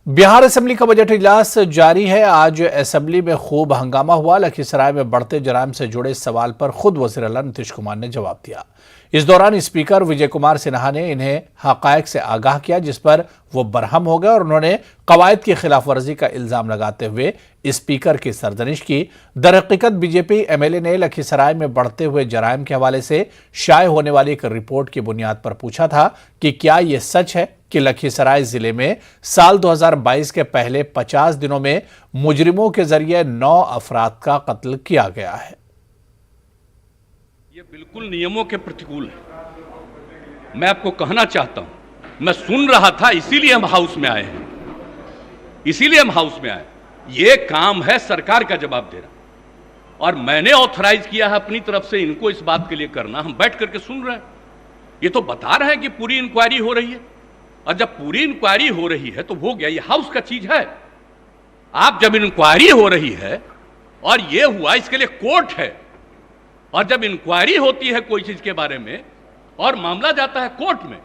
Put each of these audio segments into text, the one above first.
Bihar assembly का budget इजलास जारी है। आज असेंबली में खूब हंगामा हुआ। लखीसराय में बढ़ते जराइम से जुड़े सवाल पर खुद वज़ीर आला नीतीश कुमार ने जवाब दिया। इस दौरान स्पीकर विजय कुमार सिन्हा ने इन्हें हकायक से आगाह किया, जिस पर वो बरहम हो गए और उन्होंने कवायद की खिलाफ वर्जी का इल्जाम लगाते हुए स्पीकर की सरजनिश की। दरहकीकत बीजेपी एमएलए ने लखीसराय में बढ़ते हुए जराइम के हवाले से शाये होने वाली एक रिपोर्ट की बुनियाद पर पूछा था कि क्या ये सच है कि लखीसराय जिले में साल 2022 के पहले 50 दिनों में मुजरिमों के जरिए 9 अफराद का कत्ल किया गया है। ये बिल्कुल नियमों के प्रतिकूल है। मैं आपको कहना चाहता हूं, मैं सुन रहा था, इसीलिए हम हाउस में आए हैं, इसीलिए हम हाउस में आए। ये काम है सरकार का जवाब देना, और मैंने ऑथराइज किया है अपनी तरफ से इनको इस बात के लिए करना। हम बैठ करके सुन रहे हैं, ये तो बता रहे हैं कि पूरी इंक्वायरी हो रही है, और जब पूरी इंक्वायरी हो रही है तो हो गया, ये हाउस का चीज है। आप जब इंक्वायरी हो रही है और ये हुआ, इसके लिए कोर्ट है, और जब इंक्वायरी होती है कोई चीज के बारे में और मामला जाता है कोर्ट में,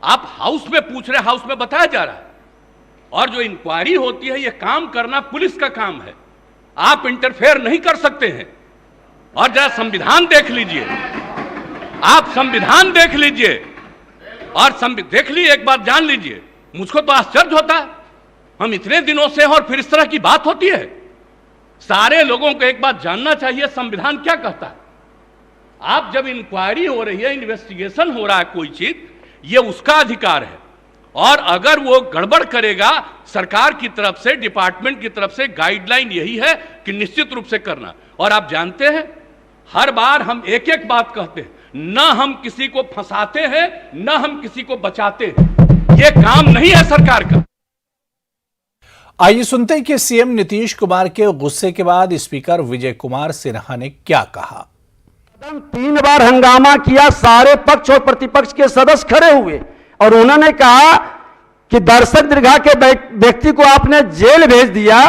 आप हाउस में पूछ रहे, हाउस में बताया जा रहा है। और जो इंक्वायरी होती है, ये काम करना पुलिस का काम है, आप इंटरफेयर नहीं कर सकते हैं। और जरा संविधान देख लीजिए, आप संविधान देख लीजिए, और देख लीजिए, एक बात जान लीजिए, मुझको तो आश्चर्य होता है, हम इतने दिनों से और फिर इस तरह की बात होती है। सारे लोगों को एक बात जानना चाहिए, संविधान क्या कहता है। आप जब इंक्वायरी हो रही है, इन्वेस्टिगेशन हो रहा है कोई चीज, ये उसका अधिकार है, और अगर वो गड़बड़ करेगा, सरकार की तरफ से, डिपार्टमेंट की तरफ से गाइडलाइन यही है कि निश्चित रूप से करना। और आप जानते हैं, हर बार हम एक एक बात कहते हैं, न हम किसी को फंसाते हैं, न हम किसी को बचाते हैं, ये काम नहीं है सरकार का। आइए सुनते हैं कि सीएम नीतीश कुमार के गुस्से के बाद स्पीकर विजय कुमार सिन्हा ने क्या कहा। 3 बार हंगामा किया, सारे पक्ष और प्रतिपक्ष के सदस्य खड़े हुए और उन्होंने कहा कि दर्शक दीर्घा के व्यक्ति को आपने जेल भेज दिया,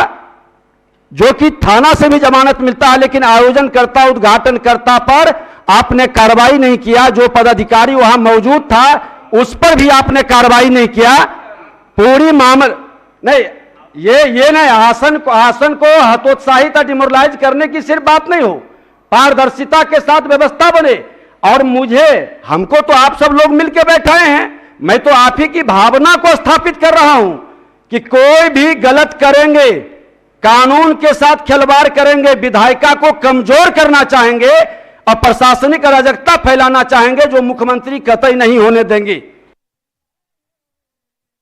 जो कि थाना से भी जमानत मिलता है, लेकिन आयोजनकर्ता, उद्घाटनकर्ता पर आपने कार्रवाई नहीं किया। जो पदाधिकारी वहां मौजूद था उस पर भी आपने कार्रवाई नहीं किया। पूरी मामला नहीं, ये नहीं, आसन को हतोत्साहित डिमोरलाइज करने की सिर्फ बात नहीं हो, पारदर्शिता के साथ व्यवस्था बने। और हमको तो आप सब लोग मिलकर बैठाए हैं, मैं तो आप ही की भावना को स्थापित कर रहा हूं कि कोई भी गलत करेंगे, कानून के साथ खिलवाड़ करेंगे, विधायिका को कमजोर करना चाहेंगे और प्रशासनिक अराजकता फैलाना चाहेंगे, जो मुख्यमंत्री कतई नहीं होने देंगे।